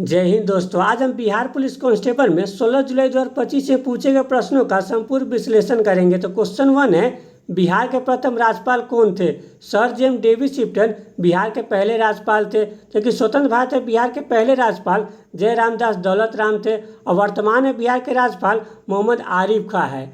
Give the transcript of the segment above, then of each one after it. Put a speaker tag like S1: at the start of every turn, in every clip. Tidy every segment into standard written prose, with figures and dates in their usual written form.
S1: जय हिंद दोस्तों। आज हम बिहार पुलिस कांस्टेबल में 16 जुलाई 2025 से पूछे गए प्रश्नों का संपूर्ण विश्लेषण करेंगे। तो क्वेश्चन 1 है, बिहार के प्रथम राज्यपाल कौन थे? सर जेम्स डेविस शिफ्टन बिहार के पहले राज्यपाल थे। क्योंकि स्वतंत्र भारत में बिहार के पहले राज्यपाल जय रामदास दौलत राम थे और वर्तमान में बिहार के राज्यपाल मोहम्मद आरिफ खां है।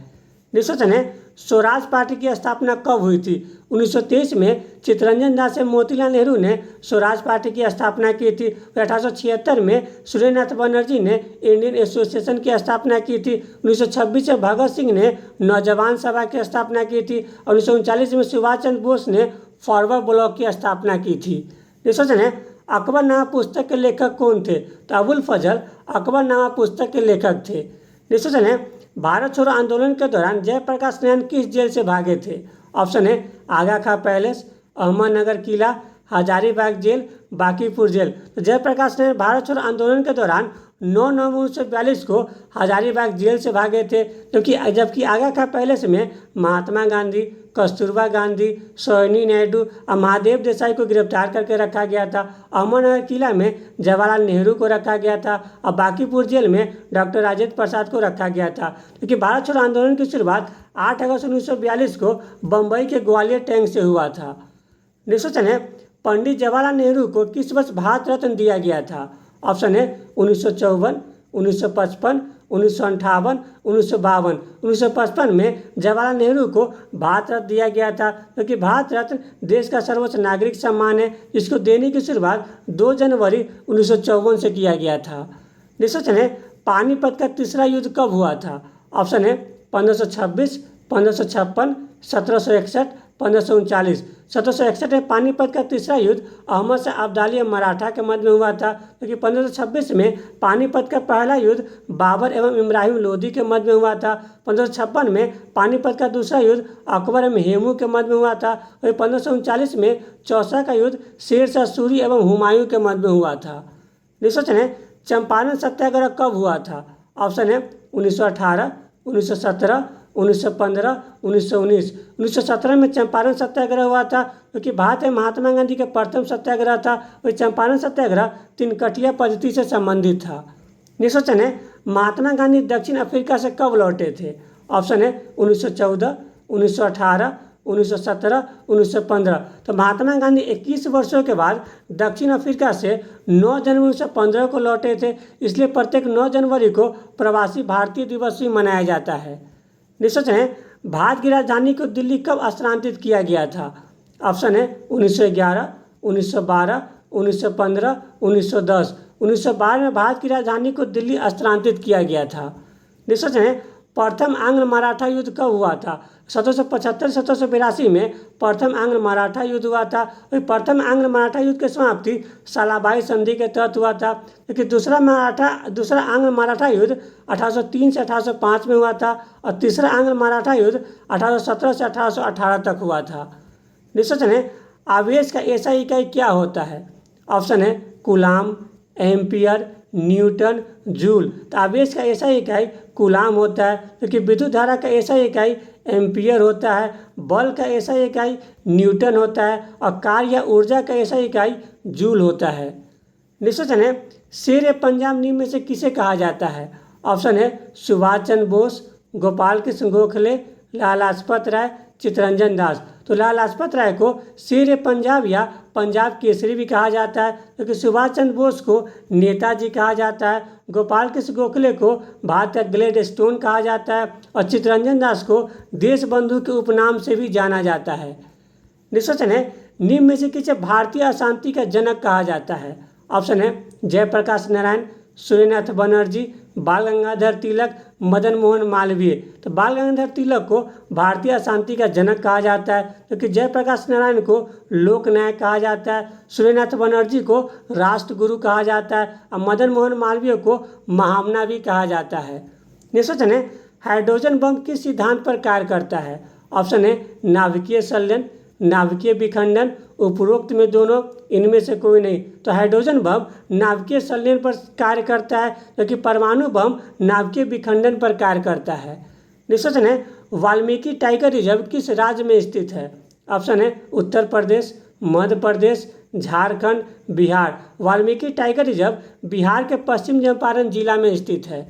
S1: नेक्स्ट क्वेश्चन है, स्वराज पार्टी की स्थापना कब हुई थी? 1923 में चित्तरंजन दास से मोतीलाल नेहरू ने स्वराज पार्टी की स्थापना की थी। 1876 में सूर्यनाथ बनर्जी ने इंडियन एसोसिएशन की स्थापना की थी। 1926 में भगत सिंह ने नौजवान सभा की स्थापना की थी और 1939 में सुभाष चंद्र बोस ने फॉरवर्ड ब्लॉक की स्थापना की थी। नेक्स्ट क्वेश्चन है, अकबरनामा पुस्तक के लेखक कौन थे? तो अबुल फजल अकबरनामा पुस्तक के लेखक थे। नेक्स्ट क्वेश्चन है, भारत छोड़ो आंदोलन के दौरान जयप्रकाश नारायण किस जेल से भागे थे? ऑप्शन है आगा खां पैलेस, अहमदनगर किला, हजारीबाग जेल, बांकीपुर जेल। तो जयप्रकाश नारायण भारत छोड़ो आंदोलन के दौरान 9 नवंबर 1942 को हजारीबाग जेल से भागे थे। जबकि आगा खां पैलेस में महात्मा गांधी, कस्तूरबा गांधी, सरोजिनी नायडू और महादेव देसाई को गिरफ्तार करके रखा गया था। अहमदनगर किला में जवाहरलाल नेहरू को रखा गया था और बांकीपुर जेल में डॉक्टर राजेंद्र प्रसाद को रखा गया था। क्योंकि भारत छोड़ो आंदोलन की शुरुआत 8 अगस्त 1942 को बम्बई के ग्वालियर टैंक से हुआ था। नेक्स्ट क्वेश्चन है, पंडित जवाहरलाल नेहरू को किस वर्ष भारत रत्न दिया गया था? ऑप्शन है 1954, 1955, 1958, 1952। 1955 में जवाहरलाल नेहरू को भारत रत्न दिया गया था। क्योंकि भारत रत्न देश का सर्वोच्च नागरिक सम्मान है, जिसको देने की शुरुआत 2 जनवरी 1954 से किया गया था। नेक्स्ट क्वेश्चन है, पानीपत का तीसरा युद्ध कब हुआ था? ऑप्शन है 1526, 1556, 1761, 1539। 1761 में पानीपत का तीसरा युद्ध अहमद शाह अब्दाली मराठा के मध्य में हुआ था। क्योंकि 1526 में पानीपत का पहला युद्ध बाबर एवं इब्राहिम लोदी के मध्य में हुआ था। 1556 में पानीपत का दूसरा युद्ध अकबर एवं हेमू के मध्य में हुआ था। और 1539 में चौसा का युद्ध शेर शाह सूरी एवं हुमायूं के मध्य में हुआ था। नेक्स्ट क्वेश्चन है, चंपारण सत्याग्रह कब हुआ था? ऑप्शन है 1918, 1917, 1915, 1919। 1917 में चंपारण सत्याग्रह हुआ था, क्योंकि भारत में महात्मा गांधी का प्रथम सत्याग्रह था। वही चंपारण सत्याग्रह तिनकटिया पद्धति से संबंधित था। नेक्स्ट क्वेश्चन है, महात्मा गांधी दक्षिण अफ्रीका से कब लौटे थे? ऑप्शन है 1914, 1918, 1917, 1915। तो महात्मा गांधी 21 वर्षों के बाद दक्षिण अफ्रीका से 9 जनवरी 1915 को लौटे थे। इसलिए प्रत्येक 9 जनवरी को प्रवासी भारतीय दिवस भी मनाया जाता है। नेक्स्ट क्वेश्चन है, भारत की राजधानी को दिल्ली कब स्थानांतरित किया गया था? ऑप्शन है 1911, 1912, 1915, 1910। 1912 में भारत की राजधानी को दिल्ली स्थानांतरित किया गया था। नेक्स्ट क्वेश्चन है, प्रथम आंग्ल मराठा युद्ध कब हुआ था? 1775-1782 में प्रथम आंग्ल मराठा युद्ध हुआ था। वही प्रथम आंग्ल मराठा युद्ध की समाप्ति सालाबाई संधि के तहत हुआ था। क्योंकि दूसरा आंग्ल मराठा युद्ध 1803 से 1805 में हुआ था और तीसरा आंग्ल मराठा युद्ध 1817 से 1818 तक हुआ था। नेक्स्ट क्वेश्चन है, आवेश का एसआई इकाई क्या होता है? ऑप्शन है कूलाम, एम्पियर, न्यूटन, जूल। तो आवेश का एसआई इकाई कूलाम होता है। क्योंकि विद्युत धारा का एसआई इकाई एम्पियर होता है, बल का एसआई इकाई न्यूटन होता है और कार्य या ऊर्जा का एसआई इकाई जूल होता है। नेक्स्ट क्वेश्चन है, शेर पंजाब निम्न में से किसे कहा जाता है? ऑप्शन है सुभाष चंद्र बोस, गोपाल कृष्ण गोखले, लाला लाजपत राय, चित्तरंजन दास। तो लाला लाजपत राय को शेर पंजाब या पंजाब केसरी भी कहा जाता है। क्योंकि सुभाष चंद्र बोस को नेताजी कहा जाता है, गोपाल कृष्ण गोखले को भारत का ग्लेड स्टोन कहा जाता है और चित्तरंजन दास को देश बंधु के उपनाम से भी जाना जाता है। नेक्स्ट क्वेश्चन है, निम्न में से किसे भारतीय अशांति का जनक कहा जाता है? ऑप्शन है जयप्रकाश नारायण, सूर्यनाथ बनर्जी, बाल गंगाधर तिलक, मदन मोहन मालवीय। तो बाल गंगाधर तिलक को भारतीय अशांति का जनक कहा जाता है। क्योंकि जयप्रकाश नारायण को लोकनायक कहा जाता है, सूर्यनाथ बनर्जी को राष्ट्रगुरु कहा जाता है और मदन मोहन मालवीय को महामना भी कहा जाता है। नेक्स्ट क्वेश्चन है, हाइड्रोजन बम किस सिद्धांत पर कार्य करता है? ऑप्शन है नाभिकीय संलयन, नाभिकीय विखंडन, उपरोक्त में दोनों, इनमें से कोई नहीं। तो हाइड्रोजन बम नाभिकीय संलयन पर कार्य करता है, जबकि परमाणु बम नाभिकीय विखंडन पर कार्य करता है। नेक्स्ट क्वेश्चन है, वाल्मीकि टाइगर रिजर्व किस राज्य में स्थित है? ऑप्शन है उत्तर प्रदेश, मध्य प्रदेश, झारखंड, बिहार। वाल्मीकि टाइगर रिजर्व बिहार के पश्चिम चंपारण जिला में स्थित है।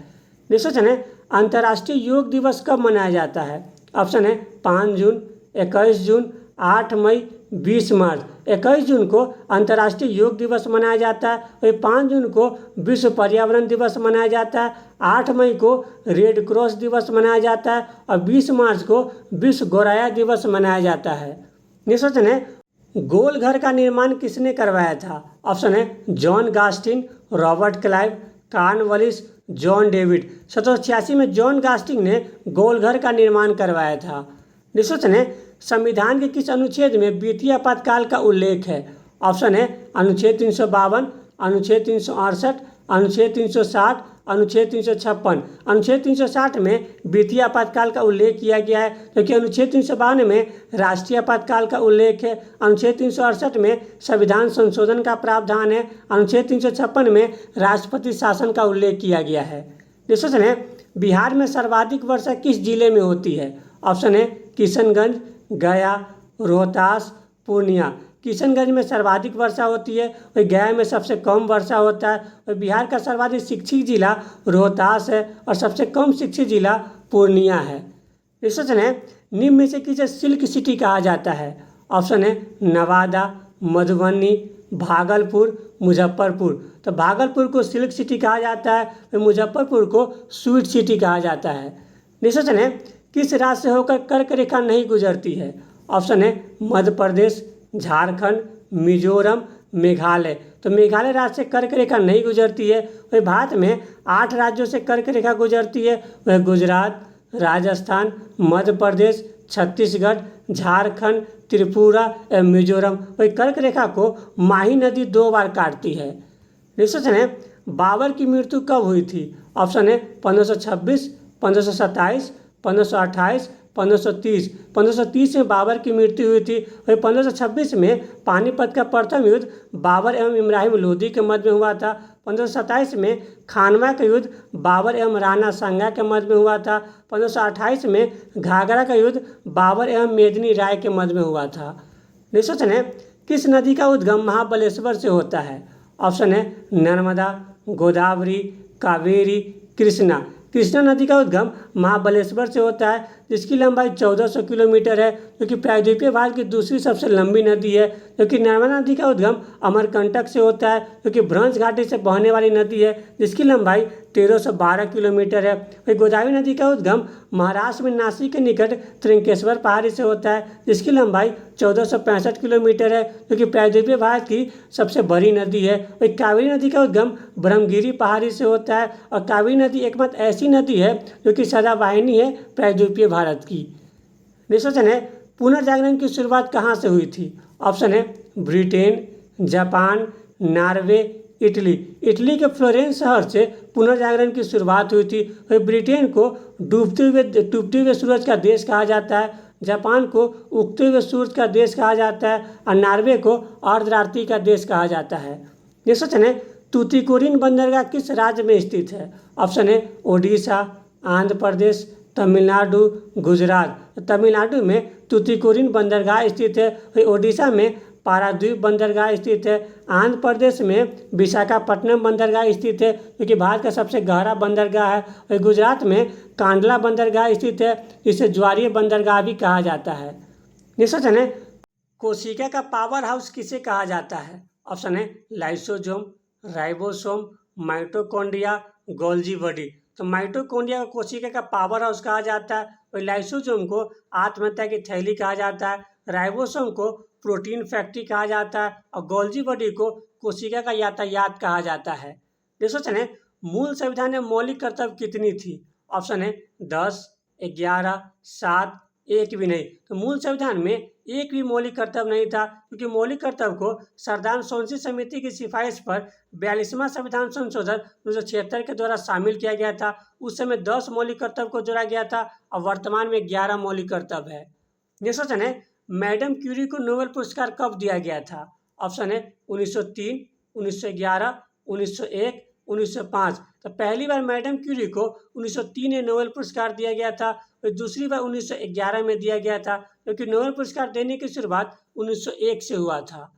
S1: नेक्स्ट क्वेश्चन है, अंतर्राष्ट्रीय योग दिवस कब मनाया जाता है? ऑप्शन है 5 जून, 21 जून, 8 मई, 20 मार्च। 21 जून को अंतर्राष्ट्रीय योग दिवस मनाया जाता है, वही 5 जून को विश्व पर्यावरण दिवस मनाया जाता है, 8 मई को रेड क्रॉस दिवस मनाया जाता है और 20 मार्च को विश्व गौराया दिवस मनाया जाता है। नेक्स्ट क्वेश्चन है, गोल घर का निर्माण किसने करवाया था? ऑप्शन है John गास्टिन, Robert Clive, Cornwallis, John David. 1786 में जॉन गास्टिन ने गोल घर का निर्माण करवाया था। नेक्स्ट क्वेश्चन है, संविधान के किस अनुच्छेद में वित्तीय आपातकाल का उल्लेख है? ऑप्शन है अनुच्छेद 352, अनुच्छेद 368, अनुच्छेद 360, अनुच्छेद 356। अनुच्छेद 360 में वित्तीय आपातकाल का उल्लेख किया गया है, क्योंकि अनुच्छेद 352 में राष्ट्रीय आपातकाल का उल्लेख है। अनुच्छेद 368 में संविधान संशोधन का प्रावधान है। अनुच्छेद 356 में राष्ट्रपति शासन का उल्लेख किया गया है। नेक्स्ट क्वेश्चन है, बिहार में सर्वाधिक वर्षा किस जिले में होती है? ऑप्शन है किशनगंज, गया, रोहतास, पूर्णिया। किशनगंज में सर्वाधिक वर्षा होती है, वही गया में सबसे कम वर्षा होता है। और बिहार का सर्वाधिक शिक्षित जिला रोहतास है और सबसे कम शिक्षित जिला पूर्णिया है। नेक्स्ट क्वेश्चन है, निम्न में से किसे सिल्क सिटी कहा जाता है? ऑप्शन है नवादा, मधुबनी, भागलपुर, मुजफ्फरपुर। तो भागलपुर को सिल्क सिटी कहा जाता है, वही मुजफ्फरपुर को स्वीट सिटी कहा जाता है। नेक्स्ट क्वेश्चन है, किस राज्य से होकर कर्क रेखा नहीं गुजरती है? ऑप्शन है मध्य प्रदेश, झारखंड, मिजोरम, मेघालय। तो मेघालय राज्य से कर्क रेखा नहीं गुजरती है। वही भारत में 8 राज्यों से कर्क रेखा गुजरती है, वह गुजरात, राजस्थान, मध्य प्रदेश, छत्तीसगढ़, झारखंड, त्रिपुरा एवं मिजोरम। वही कर्क रेखा को माही नदी 2 बार काटती है। नेक्स्ट क्वेश्चन है, बाबर की मृत्यु कब हुई थी? ऑप्शन है 1526, 1527, 1528, 1530। 1530 में बाबर की मृत्यु हुई थी। वही 1526 में पानीपत का प्रथम युद्ध बाबर एवं इब्राहिम लोदी के मध्य में हुआ था। 1527 में खानवा का युद्ध बाबर एवं राणा सांगा के मध्य में हुआ था। 1528 में घाघरा का युद्ध बाबर एवं मेदिनी राय के मध्य में हुआ था। नेक्स्ट क्वेश्चन है, किस नदी का उद्गम महाबलेश्वर से होता है? ऑप्शन है नर्मदा, गोदावरी, कावेरी, कृष्णा। कृष्णा नदी का उद्गम महाबलेश्वर से होता है, जिसकी लंबाई 1400 किलोमीटर है, जो कि प्रायद्वीपीय भारत की दूसरी सबसे लंबी नदी है। जबकि नर्मदा नदी का उद्गम अमरकंटक से होता है, जो कि भ्रंश घाटी से बहने वाली नदी है, जिसकी लंबाई 1312 किलोमीटर है। वही गोदावरी नदी का उद्गम महाराष्ट्र में नासिक के निकट त्रिंकेश्वर पहाड़ी से होता है, जिसकी लंबाई 1465 किलोमीटर है, जो कि प्रायद्वीपीय भारत की सबसे बड़ी नदी है। वही कावेरी नदी का उद्गम ब्रह्मगिरी पहाड़ी से होता है और कावेरी नदी एकमात्र ऐसी नदी है जो कि सदावाहिनी है प्रायद्वीपीय भारत की। नेक्स्ट क्वेश्चन है, पुनर्जागरण की शुरुआत कहाँ से हुई थी? ऑप्शन है Britain, Japan, Norway, Italy. Italy के फ्लोरेंस शहर से पुनर्जागरण की शुरुआत हुई थी। वही ब्रिटेन को डूबते हुए सूरज का देश कहा जाता है, जापान को उगते हुए सूरज का देश कहा जाता है और नॉर्वे को अर्धरात्रि का देश कहा जाता है। नेक्स्ट क्वेश्चन है, तूतीकोरिन बंदरगाह किस राज्य में स्थित है? ऑप्शन है ओडिशा, आंध्र प्रदेश, तमिलनाडु, गुजरात। तमिलनाडु में तूतीकोरिन बंदरगाह स्थित है। वही ओडिशा में पाराद्वीप बंदरगाह स्थित है। आंध्र प्रदेश में विशाखापट्टनम बंदरगाह स्थित है, जो कि भारत का सबसे गहरा बंदरगाह है। वही गुजरात में कांडला बंदरगाह स्थित है, जिसे ज्वारीय बंदरगाह भी कहा जाता है। नेक्स्ट क्वेश्चन है, कोशिका का पावर हाउस किसे कहा जाता है? ऑप्शन है lysosome, ribosome, mitochondria, Golgi body. तो माइटोकॉन्ड्रिया को कोशिका का पावर हाउस कहा जाता है। और लाइसोसोम को आत्महत्या की थैली कहा जाता है। राइबोसोम को प्रोटीन फैक्ट्री कहा जाता है और गोल्जी बॉडी को कोशिका का यातायात कहा जाता है। नेक्स्ट क्वेश्चन है, मूल संविधान में मौलिक कर्तव्य कितनी थी? ऑप्शन है 10, 11, 7, एक भी नहीं। तो मूल संविधान में एक भी मौलिक कर्तव्य नहीं था, क्योंकि मौलिक कर्तव्य को सरदार सोनसी समिति की सिफारिश पर 42वां संविधान संशोधन 1976 के द्वारा शामिल किया गया था। उस समय 10 मौलिक कर्तव्य को जोड़ा गया था और वर्तमान में 11 मौलिक कर्तव्य है। नेक्स्ट क्वेश्चन है, मैडम क्यूरी को नोबेल पुरस्कार कब दिया गया था? ऑप्शन है 1903, 1911, 1901, 1905। तो पहली बार मैडम क्यूरी को 1903 में नोबेल पुरस्कार दिया गया था और दूसरी बार 1911 में दिया गया था, क्योंकि नोबेल पुरस्कार देने की शुरुआत 1901 से हुआ था।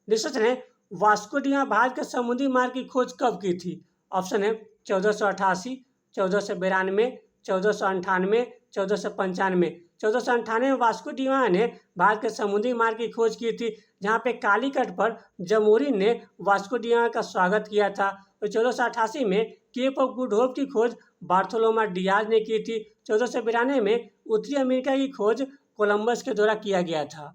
S1: रिसर्च ने वास्को डी गामा भारत के समुद्री मार्ग की खोज कब की थी? ऑप्शन है 1488, 1492, 1498, 1495। 1498 में वास्को डी गामा ने भारत के समुद्री मार्ग की खोज की थी, जहाँ पे कालीकट पर जमोरिन ने वास्को डी गामा का स्वागत किया था। और 1488 में केप ऑफ गुड होप की खोज बार्थोलोमा डियाज ने की थी। 1492 में उत्तरी अमेरिका की खोज कोलंबस के द्वारा किया गया था।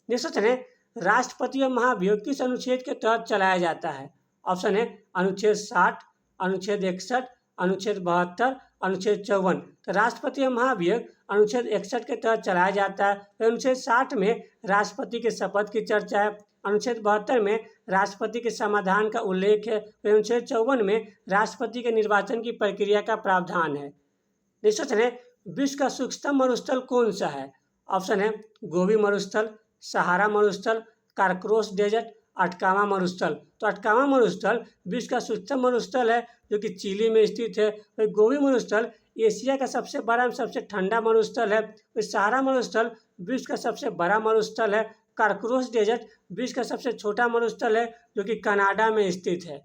S1: रिसर्च ने राष्ट्रपति और महाभियोग किस अनुच्छेद के तहत चलाया जाता है? ऑप्शन है अनुच्छेद 60, अनुच्छेद 61, अनुच्छेद 72, अनुच्छेद 54। तो राष्ट्रपति और महाभियोग अनुच्छेद 61 के तहत चलाया जाता है। तो अनुच्छेद 60 में राष्ट्रपति के शपथ की चर्चा है। अनुच्छेद 72 में राष्ट्रपति के समाधान का उल्लेख है। तो अनुच्छेद 54 में राष्ट्रपति के निर्वाचन की प्रक्रिया का प्रावधान है। रिसर्च ने विश्व का सूक्ष्मतम मरुस्थल कौन सा है? ऑप्शन है गोबी मरुस्थल, सहारा मरुस्थल, कारक्रोस डेजर्ट, अटकामा मरुस्थल। तो अटकामा मरुस्थल विश्व का सूक्ष्मतम मरुस्थल है, जो कि चिली में स्थित है। तो गोबी मरुस्थल एशिया का सबसे बड़ा सबसे ठंडा मरुस्थल है। तो सहारा मरुस्थल विश्व का सबसे बड़ा मरुस्थल है। कारक्रोस डेजर्ट विश्व का सबसे छोटा मरुस्थल है, जो कि कनाडा में स्थित है।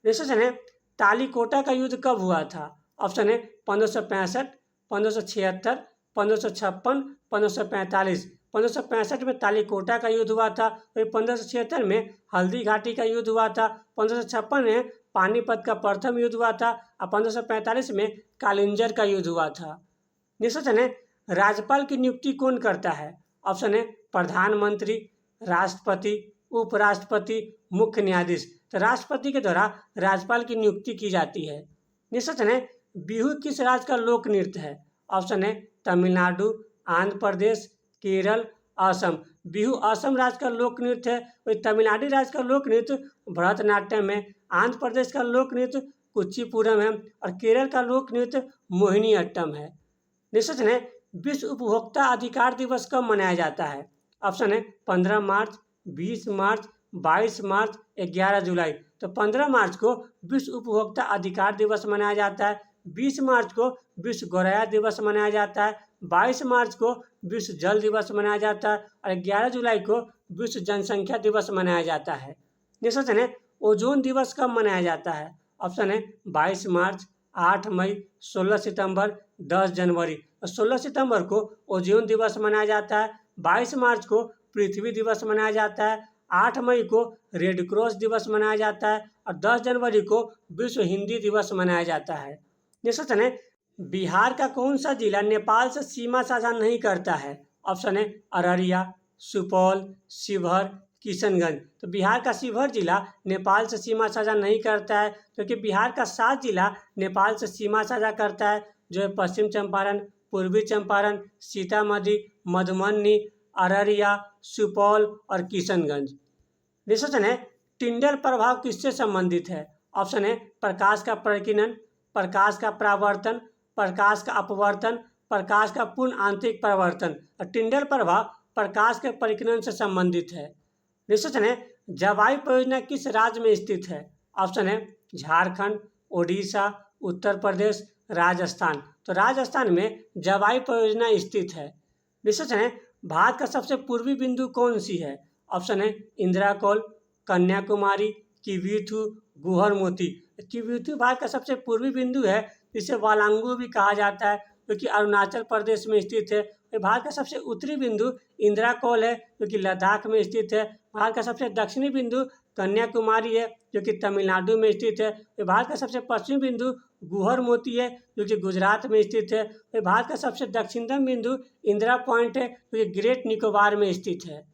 S1: रिसर्च ने तालीकोटा का युद्ध कब हुआ था? ऑप्शन है 1565, 1576, 1556, 1545। 1565 में तालीकोटा का युद्ध हुआ था। वही 1576 में हल्दी घाटी का युद्ध हुआ था। 1556 में पानीपत का प्रथम युद्ध हुआ था और 1545 में कालिंजर का युद्ध हुआ था। रिसर्च ने राज्यपाल की नियुक्ति कौन करता है? ऑप्शन है प्रधानमंत्री, राष्ट्रपति, उपराष्ट्रपति, मुख्य न्यायाधीश। तो राष्ट्रपति के द्वारा राज्यपाल की नियुक्ति की जाती है। रिसर्च ने बिहू किस राज्य का लोक नृत्य है? ऑप्शन है तमिलनाडु, आंध्र प्रदेश, केरल, असम। बिहू असम राज्य का लोक नृत्य है। वही तमिलनाडु राज्य का लोक नृत्य भरतनाट्यम है। आंध्र प्रदेश का लोक नृत्य कुचिपुरम है और केरल का लोक नृत्य मोहिनी अट्टम है। रिसर्च ने विश्व उपभोक्ता अधिकार दिवस कब मनाया जाता है? ऑप्शन है 15 मार्च, 20 मार्च, 22 मार्च, 11 जुलाई। तो 15 मार्च को विश्व उपभोक्ता अधिकार दिवस मनाया जाता है। 20 मार्च को विश्व गौरैया दिवस मनाया जाता है। 22 मार्च को विश्व जल दिवस मनाया जाता है और 11 जुलाई को विश्व जनसंख्या दिवस मनाया जाता है। रिसर्च ने ओजोन दिवस कब मनाया जाता है? ऑप्शन है 22 मार्च, 8 मई, 16 सितंबर, 10 जनवरी। और 16 सितंबर को ओजोन दिवस मनाया जाता है। 22 मार्च को पृथ्वी दिवस मनाया जाता है। 8 मई को रेड क्रॉस दिवस मनाया जाता है और 10 जनवरी को विश्व हिंदी दिवस मनाया जाता है। रिसर्च ने बिहार का कौन सा जिला नेपाल से सीमा साझा नहीं करता है? ऑप्शन है अररिया, सुपौल, शिवहर, किशनगंज। तो बिहार का शिवहर जिला नेपाल से सीमा साझा नहीं करता है, क्योंकि बिहार का 7 जिला नेपाल से सीमा साझा करता है, जो है पश्चिम चंपारण, पूर्वी चंपारण, सीतामढ़ी, मधुबनी, अररिया, सुपौल और किशनगंज। रिसर्च ने टिंडल प्रभाव किससे संबंधित है? ऑप्शन है प्रकाश का प्रकीर्णन, प्रकाश का परावर्तन, प्रकाश का अपवर्तन, प्रकाश का पूर्ण आंतरिक परावर्तन। और टिंडल प्रभाव प्रकाश के परिकीर्णन से संबंधित है। रिसर्च ने जवायु परियोजना किस राज्य में स्थित है? ऑप्शन है झारखंड, ओडिशा, उत्तर प्रदेश, राजस्थान। तो राजस्थान में जवायु परियोजना स्थित है। रिसर्च ने भारत का सबसे पूर्वी बिंदु कौन सी है? ऑप्शन है इंदिरा कौल, कन्याकुमारी, किवीथु, गुहर मोती। किवीथु भारत का सबसे पूर्वी बिंदु है, जिसे वालांगू भी कहा जाता है, जो कि अरुणाचल प्रदेश में स्थित है। भारत का सबसे उत्तरी बिंदु इंदिरा कौल है, जो कि लद्दाख में स्थित है। भारत का सबसे दक्षिणी बिंदु कन्याकुमारी है, जो कि तमिलनाडु में स्थित है। भारत का सबसे पश्चिमी बिंदु गुहर मोती है, जो कि गुजरात में स्थित है। भारत का सबसे दक्षिणतम बिंदु इंदिरा पॉइंट है, जो कि ग्रेट निकोबार में स्थित है।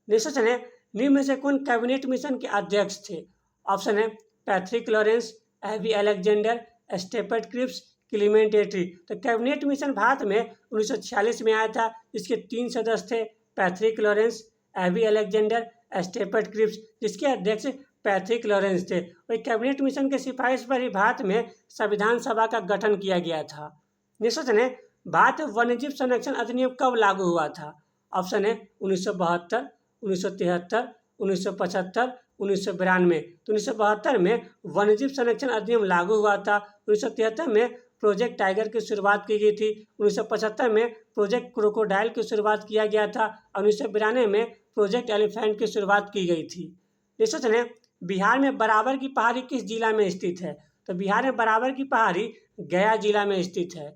S1: रिसर्च ने निम्न में से कौन कैबिनेट मिशन के अध्यक्ष थे? ऑप्शन है पैट्रिक लॉरेंस, एवी अलेक्जेंडर, स्टेफर्ड क्रिप्स, क्लीमेंट एटली। तो कैबिनेट मिशन भारत में 1946 में आया था। इसके 3 सदस्य थे, पैट्रिक लॉरेंस, एवी अलेक्जेंडर, स्टेफर्ड क्रिप्स, जिसके अध्यक्ष पैट्रिक लॉरेंस थे। वही कैबिनेट मिशन के सिफारिश पर ही भारत में संविधान सभा का गठन किया गया था। रिसर्च ने भारत वन्यजीव संरक्षण अधिनियम कब लागू हुआ था? ऑप्शन है 1972, 1973, 1975, 1992। तो 1972 में वन्यजीव संरक्षण अधिनियम लागू हुआ था। 1973 में प्रोजेक्ट टाइगर की शुरुआत की गई थी। 1975 में प्रोजेक्ट क्रोकोडाइल की शुरुआत किया गया था और 1992 में प्रोजेक्ट एलिफेंट की शुरुआत की गई थी। नेक्स्ट क्वेश्चन है, बिहार में बराबर की पहाड़ी किस जिला में स्थित है? तो बिहार में बराबर की पहाड़ी गया जिला में स्थित है।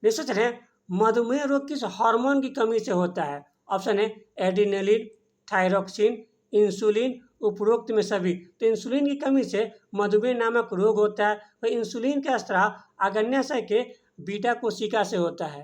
S1: नेक्स्ट क्वेश्चन है, मधुमेह रोग किस हार्मोन की कमी से होता है? ऑप्शन है एड्रेनलिन, थायरोक्सिन, इंसुलिन, उपरोक्त में सभी। तो इंसुलिन की कमी से मधुमेह नामक रोग होता है। तो इंसुलिन का स्त्राव अग्न्याशय के बीटा कोशिका से होता है।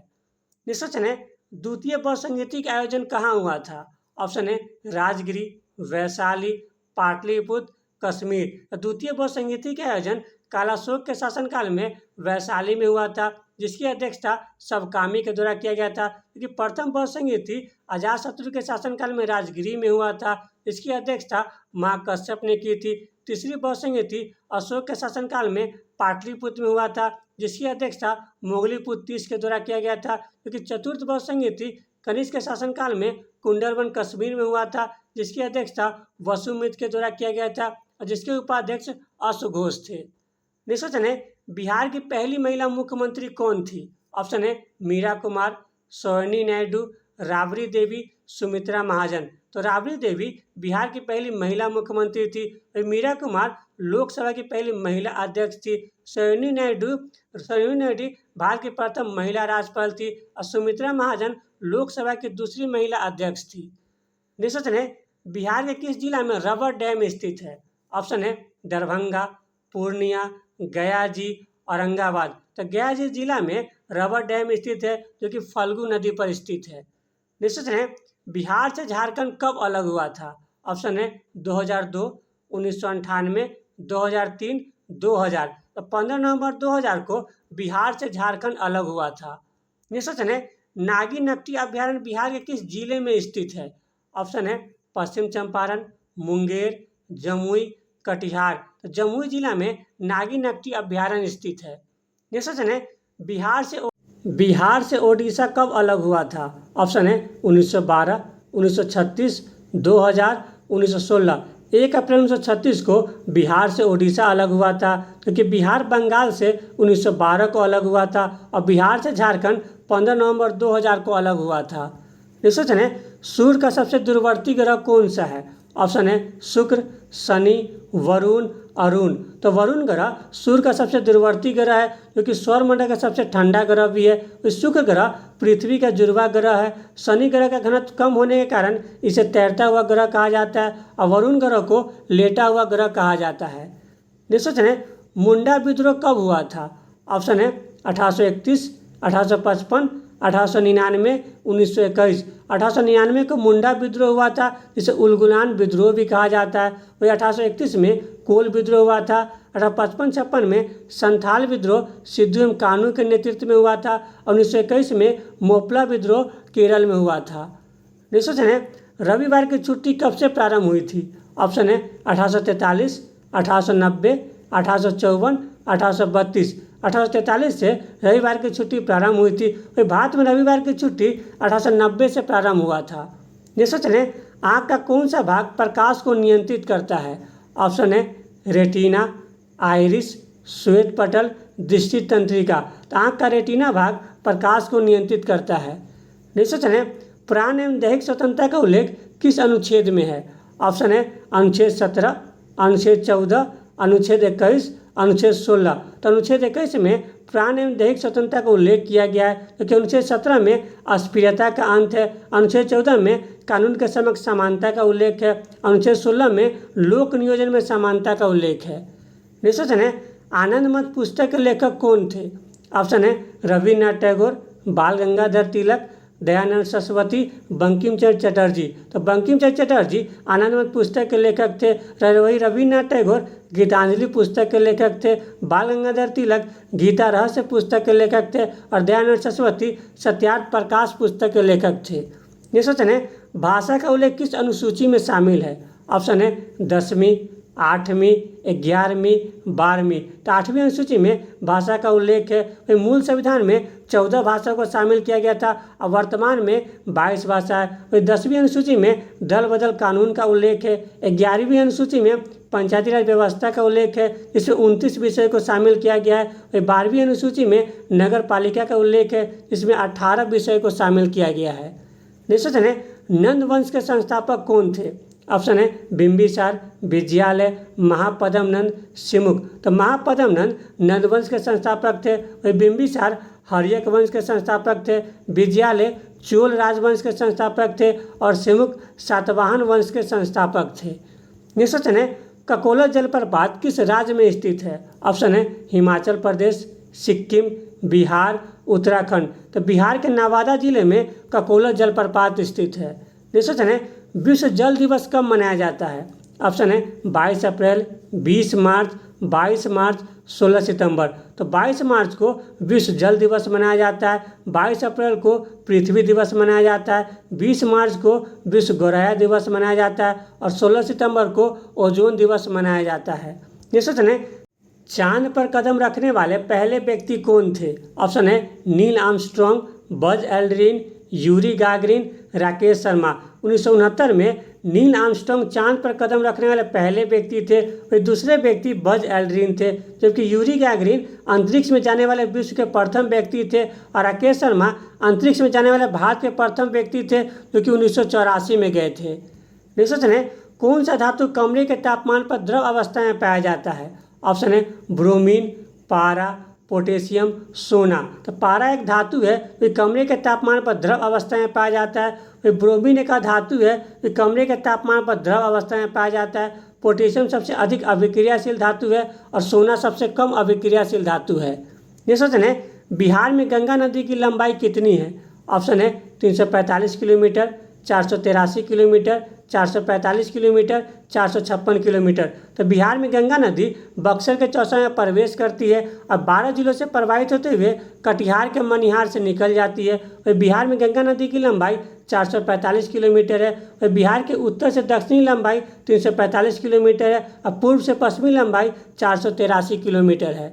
S1: नेक्स्ट क्वेश्चन है, द्वितीय बहुसंगीति का आयोजन कहाँ हुआ था? ऑप्शन है राजगिरी, वैशाली, पाटलिपुत्र, कश्मीर। द्वितीय बहुसंगीति का आयोजन कालाशोक के शासनकाल में वैशाली में हुआ था, जिसकी अध्यक्षता सबकामी के द्वारा किया गया था। क्योंकि प्रथम बहुसंगीति अजातशत्रु के शासनकाल में राजगिरी में हुआ था, इसकी अध्यक्षता महाकश्यप ने की थी। तीसरी बहुसंगीति अशोक के शासनकाल में पाटलिपुत्र में हुआ था, जिसकी अध्यक्षता मोगलीपुत्र तीस के द्वारा किया गया था। क्योंकि चतुर्थ बहुसंगीति कनिष्क के शासनकाल में कुंडलवन कश्मीर में हुआ था, जिसकी अध्यक्षता वसुमित्र के द्वारा किया गया था और जिसके उपाध्यक्ष अश्वघोष थे। नेक्स्ट क्वेश्चन है, बिहार की पहली महिला मुख्यमंत्री कौन थी? ऑप्शन है मीरा कुमार, सरोजिनी नायडू, राबड़ी देवी, सुमित्रा महाजन। तो राबड़ी देवी बिहार की पहली महिला मुख्यमंत्री थी। मीरा कुमार लोकसभा की पहली महिला अध्यक्ष थी। सरोजिनी नायडू भारत की प्रथम महिला राज्यपाल थी और सुमित्रा महाजन लोकसभा की दूसरी महिला अध्यक्ष थी। नेक्स्ट क्वेश्चन है, बिहार के किस जिला में रबर डैम स्थित है? ऑप्शन है दरभंगा, पूर्णिया, गया जी, औरंगाबाद। तो गया जी जिला में रबर डैम स्थित है, जो कि फल्गु नदी पर स्थित है। नेक्स्ट क्वेश्चन है, बिहार से झारखंड कब अलग हुआ था? ऑप्शन है 2002, 1998, 2003, 2000। तो 15 नवंबर 2000 को बिहार से झारखंड अलग हुआ था। नेक्स्ट क्वेश्चन है, नागी नकटी अभ्यारण्य बिहार के किस जिले में स्थित है? ऑप्शन है पश्चिम चंपारण, मुंगेर, जमुई, कटिहार। तो जमुई जिला में नागी नकटी अभ्यारण्य स्थित है। नेक्स्ट क्वेश्चन है, बिहार से ओडिशा कब अलग हुआ था? ऑप्शन है 1912, 1936, 2000, 1916। 1 अप्रैल 1936 को बिहार से ओडिशा अलग हुआ था, क्योंकि बिहार बंगाल से 1912 को अलग हुआ था और बिहार से झारखंड 15 नवंबर 2000 को अलग हुआ था। नेक्स्ट क्वेश्चन है, सूर्य का सबसे दूरवर्ती ग्रह कौन सा है? ऑप्शन है शुक्र, शनि, वरुण, अरुण। तो वरुण ग्रह सूर्य का सबसे दूरवर्ती ग्रह है, जो कि सौरमंडल का सबसे ठंडा ग्रह भी है। शुक्र ग्रह पृथ्वी का जुड़वा ग्रह है। शनि ग्रह का घनत्व कम होने के कारण इसे तैरता हुआ ग्रह कहा जाता है और वरुण ग्रह को लेटा हुआ ग्रह कहा जाता है। नेक्स्ट क्वेश्चन है, मुंडा विद्रोह कब हुआ था? ऑप्शन है 1831, 1855, 1899, 1921। 1899 को मुंडा विद्रोह हुआ था, जिसे उलगुलान विद्रोह भी कहा जाता है। वही 1831 में कोल विद्रोह हुआ था। 1855-56 में संथाल विद्रोह सिद्धू एवं कान्हू के नेतृत्व में हुआ था और 1921 में मोपला विद्रोह केरल में हुआ था। नेक्स्ट क्वेश्चन है, रविवार की छुट्टी कब से प्रारंभ हुई थी? ऑप्शन है 1843, 1890, 1854, 1832। 1843 से रविवार की छुट्टी प्रारंभ हुई थी। वही भारत में रविवार की छुट्टी 1890 से प्रारंभ हुआ था। नेक्स्ट क्वेश्चन है, आँख का कौन सा भाग प्रकाश को नियंत्रित करता है? ऑप्शन है रेटिना, आइरिस, श्वेत पटल, दृष्टि तंत्रिका। तो आँख का रेटिना भाग प्रकाश को नियंत्रित करता है। नेक्स्ट क्वेश्चन है, प्राण एवं दैहिक स्वतंत्रता का उल्लेख किस अनुच्छेद में है? ऑप्शन है अनुच्छेद 17, अनुच्छेद 14, अनुच्छेद 21, अनुच्छेद 16। तो अनुच्छेद 21 में प्राण एवं दैहिक स्वतंत्रता का उल्लेख किया गया है, क्योंकि अनुच्छेद 17 में अस्पृश्यता का अंत है। अनुच्छेद 14 में कानून के समक्ष समानता का उल्लेख है। अनुच्छेद 16 में लोक नियोजन में समानता का उल्लेख है। नेक्स्ट क्वेश्चन है, आनंद मठ पुस्तक के लेखक कौन थे? ऑप्शन है रविन्द्रनाथ टैगोर, बाल गंगाधर तिलक, दयानंद सरस्वती, बंकिम चंद्र चटर्जी। तो बंकिम चंद्र चटर्जी आनंद मठ पुस्तक के लेखक थे। वही रविन्द्रनाथ टैगोर गीतांजलि पुस्तक के लेखक थे। बाल गंगाधर तिलक गीता रहस्य पुस्तक के लेखक थे और दयानंद सरस्वती सत्यार्थ प्रकाश पुस्तक के लेखक थे। नेक्स्ट क्वेश्चन है, भाषा का उल्लेख किस अनुसूची में शामिल है? ऑप्शन है 10वीं, 8वीं, 11वीं, 12वीं। तो 8वीं अनुसूची में भाषा का उल्लेख है। मूल संविधान में 14 भाषाओं को शामिल किया गया था और वर्तमान में 22 भाषा है। वही 10वीं अनुसूची में दल बदल कानून का उल्लेख है। 11वीं अनुसूची में पंचायती राज व्यवस्था का उल्लेख है, जिसमें 29 विषय को शामिल किया गया है। वही 12वीं अनुसूची में नगर पालिका का उल्लेख है, जिसमें 18 विषय को शामिल किया गया है। नेक्स्ट क्वेश्चन है, नंद वंश के संस्थापक कौन थे? ऑप्शन है बिंबिसार, विजयालय, महापद्म नंद, सिमुक। तो महापद्म नंद नंद वंश के संस्थापक थे, वही बिंबिसार हर्यक वंश के संस्थापक थे, विजयालय चोल राजवंश के संस्थापक थे और सिमुक सातवाहन वंश के संस्थापक थे। नेक्स्ट क्वेश्चन है ककोला जलप्रपात किस राज्य में स्थित है? ऑप्शन है हिमाचल प्रदेश, सिक्किम, बिहार, उत्तराखंड। तो बिहार के नवादा जिले में ककोला जलप्रपात स्थित है। नेक्स्ट क्वेश्चन है विश्व जल दिवस कब मनाया जाता है? ऑप्शन है 22 अप्रैल, 20 मार्च, 22 मार्च, 16 सितंबर। तो 22 मार्च को विश्व जल दिवस मनाया जाता है, 22 अप्रैल को पृथ्वी दिवस मनाया जाता है, 20 मार्च को विश्व गौरैया दिवस मनाया जाता है और 16 सितंबर को ओजोन दिवस मनाया जाता है। नेक्स्ट क्वेश्चन है चांद पर कदम रखने वाले पहले व्यक्ति कौन थे? ऑप्शन है Neil Armstrong, Buzz Aldrin, Yuri Gagarin, Rakesh Sharma. 1969 में नील आर्मस्ट्रॉन्ग चांद पर कदम रखने वाले पहले व्यक्ति थे, वही दूसरे व्यक्ति बज एल्ड्रिन थे, जबकि यूरी गागरिन अंतरिक्ष में जाने वाले विश्व के प्रथम व्यक्ति थे और राकेश शर्मा अंतरिक्ष में जाने वाले भारत के प्रथम व्यक्ति थे जो कि 1984 में गए थे। नेक्स्ट क्वेश्चन है कौन सा धातु कमरे के तापमान पर द्रव अवस्था में पाया जाता है? ऑप्शन है ब्रोमीन, पारा, पोटेशियम, सोना। तो पारा एक धातु है जो कमरे के तापमान पर द्रव अवस्था में पाया जाता है, वही ब्रोमीन एक धातु है जो कमरे के तापमान पर द्रव अवस्था में पाया जाता है, पोटेशियम सबसे अधिक अभिक्रियाशील धातु है और सोना सबसे कम अभिक्रियाशील धातु है। नेक्स्ट क्वेश्चन है बिहार में गंगा नदी की लंबाई कितनी है? ऑप्शन है 345 किलोमीटर, 483 किलोमीटर, 445 किलोमीटर, 456 किलोमीटर। तो बिहार में गंगा नदी बक्सर के चौसा में प्रवेश करती है और 12 जिलों से प्रवाहित होते हुए कटिहार के मनिहार से निकल जाती है। वही बिहार में गंगा नदी की लंबाई 445 किलोमीटर है। वही बिहार के उत्तर से दक्षिणी लंबाई 345 किलोमीटर है और पूर्व से पश्चिमी लंबाई 483 किलोमीटर है।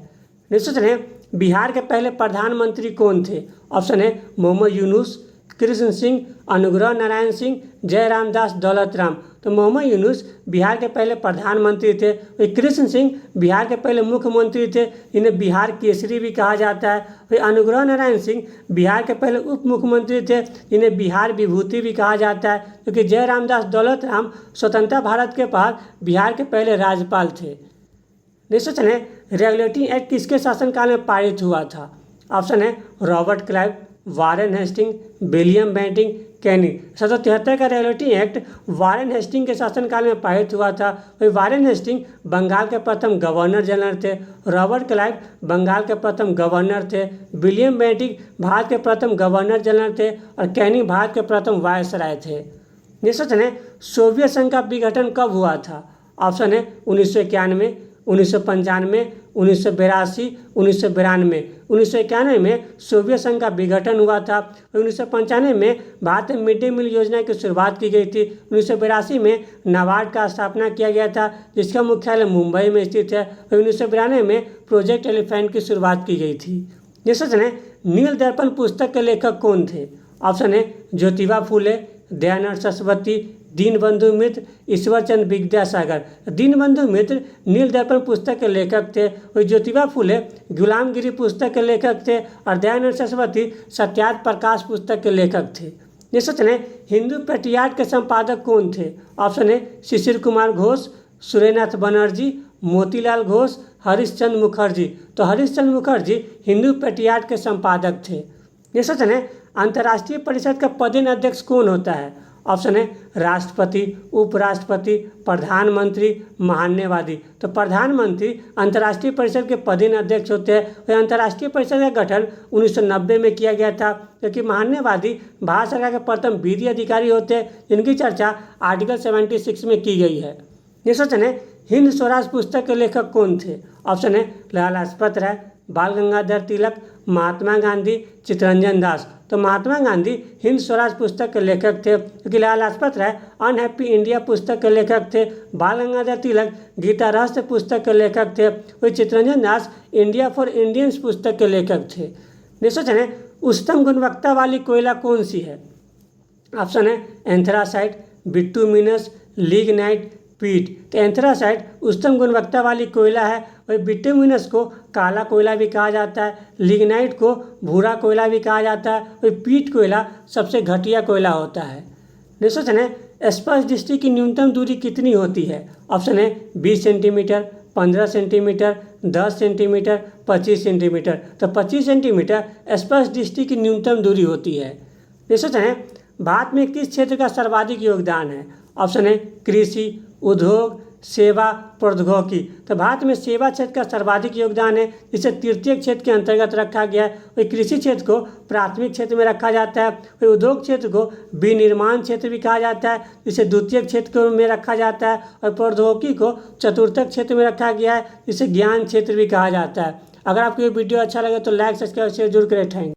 S1: नेक्स्ट क्वेश्चन है बिहार के पहले प्रधानमंत्री कौन थे? ऑप्शन है मोहम्मद यूनुस, कृष्ण सिंह, अनुग्रह नारायण सिंह, जयराम दास, दौलत राम। तो मोहम्मद यूनुस बिहार के पहले प्रधानमंत्री थे, वही कृष्ण सिंह बिहार के पहले मुख्यमंत्री थे, इन्हें बिहार केसरी भी कहा जाता है। वही अनुग्रह नारायण सिंह बिहार के पहले उप मुख्यमंत्री थे, इन्हें बिहार विभूति भी कहा जाता है, क्योंकि जयराम दास दौलत राम स्वतंत्रता भारत के बाद बिहार के पहले राज्यपाल थे। नेक्स्ट क्वेश्चन है रेगुलेटरी एक्ट किसके शासनकाल में पारित हुआ था? ऑप्शन है Robert Clive, Warren Hasting, William Bentinck, Canning. 1773 का रेगुलेटरी एक्ट वारेन हेस्टिंग के शासनकाल में पारित हुआ था। वही वारेन हेस्टिंग बंगाल के प्रथम गवर्नर जनरल थे, रॉबर्ट क्लाइव बंगाल के प्रथम गवर्नर थे, विलियम बेंटिंग भारत के प्रथम गवर्नर जनरल थे और कैनिंग भारत के प्रथम वायसराय थे। नेक्स्ट क्वेश्चन है सोवियत संघ का विघटन कब हुआ था? ऑप्शन है 1991, 1995, 1982, 1992। 1991 में सोवियत संघ का विघटन हुआ था। 1995 में भारत में मिड डे मील योजना की शुरुआत की गई थी। 1982 में नाबार्ड का स्थापना किया गया था जिसका मुख्यालय मुंबई में स्थित है। 1992 में प्रोजेक्ट एलिफेंट की शुरुआत की गई थी। नेक्स्ट क्वेश्चन है नील दर्पण पुस्तक के लेखक कौन थे? ऑप्शन है ज्योतिबा फूले, दयानंद सरस्वती, दीनबंधु मित्र, ईश्वरचंद्र विद्यासागर। दीनबंधु मित्र नील दर्पण पुस्तक के लेखक थे, वही ज्योतिबा फूले गुलामगिरी पुस्तक के लेखक थे और दयानंद सरस्वती सत्याग्रह प्रकाश पुस्तक के लेखक थे। नेक्स्ट क्वेश्चन है हिंदू पेट्रियार्ट के संपादक कौन थे? ऑप्शन है शिशिर कुमार घोष, सूर्यनाथ बनर्जी, मोतीलाल घोष, हरीशचंद्र मुखर्जी। तो हरीशचंद्र मुखर्जी हिंदू पेट्रियार्ट के संपादक थे। नेक्स्ट क्वेश्चन है अंतर्राष्ट्रीय परिषद का पदेन अध्यक्ष कौन होता है? ऑप्शन है राष्ट्रपति, उपराष्ट्रपति, प्रधानमंत्री, महान्यवादी। तो प्रधानमंत्री अंतर्राष्ट्रीय परिषद के पदेन अध्यक्ष होते हैं। वह अंतर्राष्ट्रीय परिषद का गठन 1990 में किया गया था, क्योंकि महान्यवादी भारत सरकार के प्रथम विधि अधिकारी होते हैं जिनकी चर्चा आर्टिकल 76 में की गई है। नेक्स्ट क्वेश्चन है हिंद स्वराज पुस्तक के लेखक कौन थे? ऑप्शन है लाला लाजपत राय, बाल गंगाधर तिलक, महात्मा गांधी, चित्तरंजन दास। तो महात्मा गांधी हिंद स्वराज पुस्तक के लेखक थे, क्योंकि लाला लाजपत राय अनहैप्पी इंडिया पुस्तक के लेखक थे, बाल गंगाधर तिलक गीता रहस्य पुस्तक के लेखक थे, वही Chittaranjan Das India for Indians पुस्तक के लेखक थे। नेक्स्ट क्वेश्चन है उच्चतम गुणवत्ता वाली कोयला कौन सी है? ऑप्शन है एंथ्रासाइट, बिटुमिनस, लिग्नाइट, पीट। तो एंथ्रासाइट उच्चतम गुणवत्ता वाली कोयला है, वही बिटुमिनस को काला कोयला भी कहा जाता है, लिग्नाइट को भूरा कोयला भी कहा जाता है, वही पीट कोयला सबसे घटिया कोयला होता है। नेक्स्ट क्वेश्चन है स्पर्श दृष्टि की न्यूनतम दूरी कितनी होती है। ऑप्शन है 20 सेंटीमीटर, 15 सेंटीमीटर, 10 सेंटीमीटर, 25 सेंटीमीटर। तो 25 सेंटीमीटर स्पर्श दृष्टि की न्यूनतम दूरी होती है। नेक्स्ट क्वेश्चन है भारत में किस क्षेत्र का सर्वाधिक योगदान है। ऑप्शन है कृषि, उद्योग, सेवा, प्रौद्योगिकी। तो भारत में सेवा क्षेत्र का सर्वाधिक योगदान है, जिसे तृतीय क्षेत्र के अंतर्गत रखा गया है। वही कृषि क्षेत्र को प्राथमिक क्षेत्र में रखा जाता है। वही उद्योग क्षेत्र को विनिर्माण क्षेत्र भी कहा जाता है, जिसे द्वितीय क्षेत्र में रखा जाता है। और प्रौद्योगिकी को चतुर्थक क्षेत्र में रखा गया है, जिसे ज्ञान क्षेत्र भी कहा जाता है। अगर आपको ये वीडियो अच्छा लगे तो लाइक, सब्सक्राइब, शेयर जरूर करें। थैंक